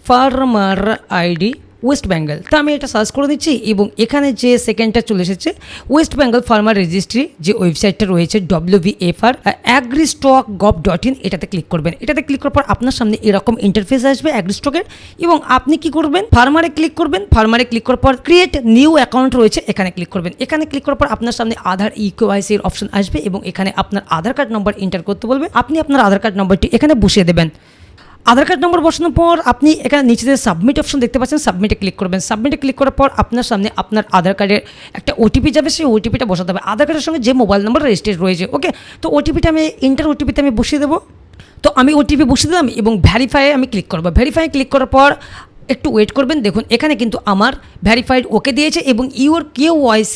Farmer ID West Bengal. তো আমি এটা সার্চ করে দিচ্ছি এবং এখানে যে সেকেন্ডটা চলে এসেছে ওয়েস্ট বেঙ্গল ফার্মার রেজিস্ট্রি যে ওয়েবসাইটটা রয়েছে WVFR agristock.gov.in, এটাতে ক্লিক করবেন। এটাতে ক্লিক করার পর আপনার সামনে এরকম ইন্টারফেস আসবে অ্যাগ্রিস্টকের, এবং আপনি কি করবেন, ফার্মারে ক্লিক করবেন। ফার্মারে ক্লিক করার পর ক্রিয়েট নিউ অ্যাকাউন্ট রয়েছে, এখানে ক্লিক করবেন। এখানে ক্লিক করার পর আপনার সামনে আধার KYC এর অপশন আসবে এবং এখানে আপনার আধার কার্ড নম্বর এন্টার করতে বলবে। আপনি আপনার আধার কার্ড নম্বরটি এখানে বসিয়ে দেবেন। আধার কার্ড নম্বর বসানোর পর আপনি এখানে নিচে যে সাবমিট অপশন দেখতে পাচ্ছেন, সাবমিটে ক্লিক করবেন। সাবমিটে ক্লিক করার পর আপনার সামনে আপনার আধার কার্ডের একটা OTP যাবে, সেই OTPটা বসাতে হবে আধার কার্ডের সঙ্গে যে মোবাইল নাম্বার রেজিস্টার্ড রয়েছে। ওকে, তো OTPটা আমি OTPতে আমি বসিয়ে দেবো। তো আমি OTP বসিয়ে দিলাম এবং ভ্যারিফাইয়ে আমি ক্লিক করবো। ভ্যারিফাইয়ে ক্লিক করার পর একটু ওয়েট করবেন। দেখুন এখানে কিন্তু আমার ভ্যারিফাইড ওকে দিয়েছে এবং your KYC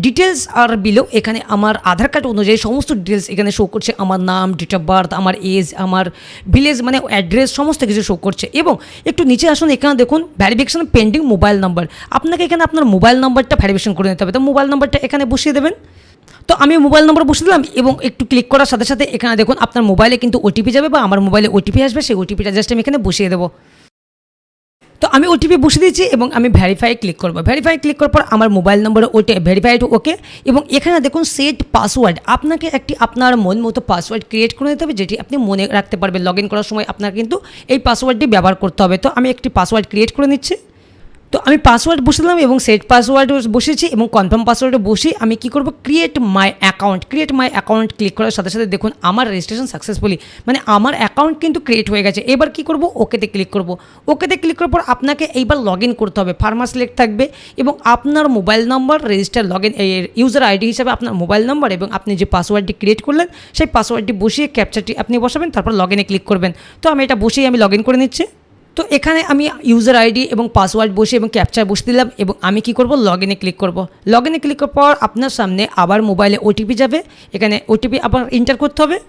details are below, এখানে আমার আধার কার্ড অনুযায়ী সমস্ত ডিটেলস এখানে শো করছে। আমার নাম, ডেট অফ বার্থ, আমার এজ, আমার ভিলেজ মানে অ্যাড্রেস, সমস্ত কিছু শো করছে। এবং একটু নিচে আসুন, এখানে দেখুন ভ্যারিফিকেশন পেন্ডিং মোবাইল নাম্বার। আপনাকে এখানে আপনার মোবাইল নাম্বারটা ভ্যারিফিকেশন করে নিতে হবে। তো মোবাইল নাম্বারটা এখানে বসিয়ে দেবেন। তো আমি মোবাইল নাম্বার বসিয়ে দিলাম এবং একটু ক্লিক করার সাথে সাথে এখানে দেখুন আপনার মোবাইলে কিন্তু OTP যাবে বা আমার মোবাইলে OTP আসবে, সেই OTPটা জাস্ট আমি এখানে বসিয়ে দেবো। তো আমি OTP বসিয়ে দিয়েছি এবং আমি ভেরিফাই ক্লিক করবো। ভেরিফাই ক্লিক করার পর আমার মোবাইল নম্বরে ভেরিফাইড ওকে, এবং এখানে দেখুন সেট পাসওয়ার্ড। আপনাকে একটি আপনার মন মতো পাসওয়ার্ড ক্রিয়েট করে নিতে হবে, যেটি আপনি মনে রাখতে পারবেন। লগ ইন করার সময় আপনার কিন্তু এই পাসওয়ার্ডটি ব্যবহার করতে হবে। তো আমি একটি পাসওয়ার্ড ক্রিয়েট করে নিচ্ছি। তো আমি পাসওয়ার্ড বসে দিলাম এবং সেট পাসওয়ার্ড বসেছি এবং কনফার্ম পাসওয়ার্ডে বসে আমি কি করব, ক্রিয়েট মাই অ্যাকাউন্ট ক্লিক করার সাথে সাথে দেখুন আমার রেজিস্ট্রেশন সাকসেসফুলি, মানে আমার অ্যাকাউন্ট কিন্তু ক্রিয়েট হয়ে গেছে। এবার কি করব, ওকেতে ক্লিক করব। ওকেতে ক্লিক করার পর আপনাকে এইবার লগ ইন করতে হবে। ফার্মার সিলেক্ট থাকবে এবং আপনার mobile number register log in user ID হিসাবে আপনার মোবাইল নাম্বার এবং আপনি যে পাসওয়ার্ডটি ক্রিয়েট করলেন সেই পাসওয়ার্ডটি বসিয়ে ক্যাপচারটি আপনি বসাবেন, তারপর লগ ইনে ক্লিক করবেন। তো আমি এটা বসিয়ে আমি লগ ইন করে নিচ্ছি। তো এখানে আমি ইউজার আইডি এবং পাসওয়ার্ড বসে এবং ক্যাপচার বসে দিলাম এবং আমি কি করব, লগ ইনে ক্লিক করব। লগ ইনে ক্লিক করার পর আপনার সামনে আবার মোবাইলে OTP যাবে, এখানে OTP আবার এন্টার করতে হবে।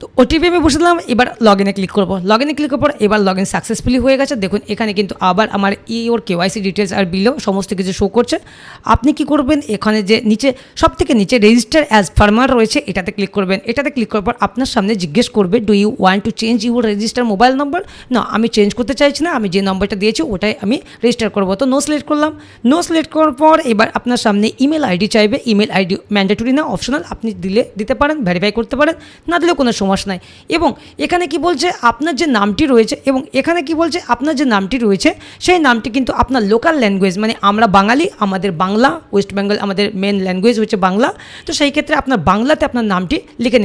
তো OTP আমি বসে দিলাম, এবার লগ ইনে ক্লিক করবো। লগ ইনে ক্লিক করার পর এবার লগ ইন সাকসেসফুলি হয়ে গেছে। দেখুন এখানে কিন্তু আবার আমার your KYC details are below সমস্ত কিছু শো করছে। আপনি কি করবেন, এখানে যে নিচে সব থেকে নিচে রেজিস্টার অ্যাজ ফার্মার রয়েছে, এটাতে ক্লিক করবেন। এটাতে ক্লিক করার পর আপনার সামনে জিজ্ঞেস করবে, do you want to change your register mobile number. না, আমি চেঞ্জ করতে চাইছি না, আমি যে নাম্বারটা দিয়েছি ওটাই আমি রেজিস্টার করবো। তো নো সিলেক্ট করলাম। নো সিলেক্ট করার পর এবার আপনার সামনে ইমেল আইডি চাইবে। ইমেল আইডি ম্যান্ডেটরি না, অপশনাল, আপনি দিতে পারেন, ভেরিফাই করতে পারেন, না দিলেও কোনো সমস্যা নাই। এবং এখানে কি বলছে, আপনার যে নামটি রয়েছে এবং এখানে কি বলছে, আপনার যে নামটি রয়েছে সেই নামটি কিন্তু আপনার লোকাল ল্যাঙ্গুয়েজ, মানে আমরা বাঙালি, আমাদের বাংলা, ওয়েস্ট বেঙ্গল আমাদের মেন ল্যাঙ্গুয়েজ হচ্ছে বাংলা। তো সেই ক্ষেত্রে আপনার বাংলাতে আপনার নামটি লিখে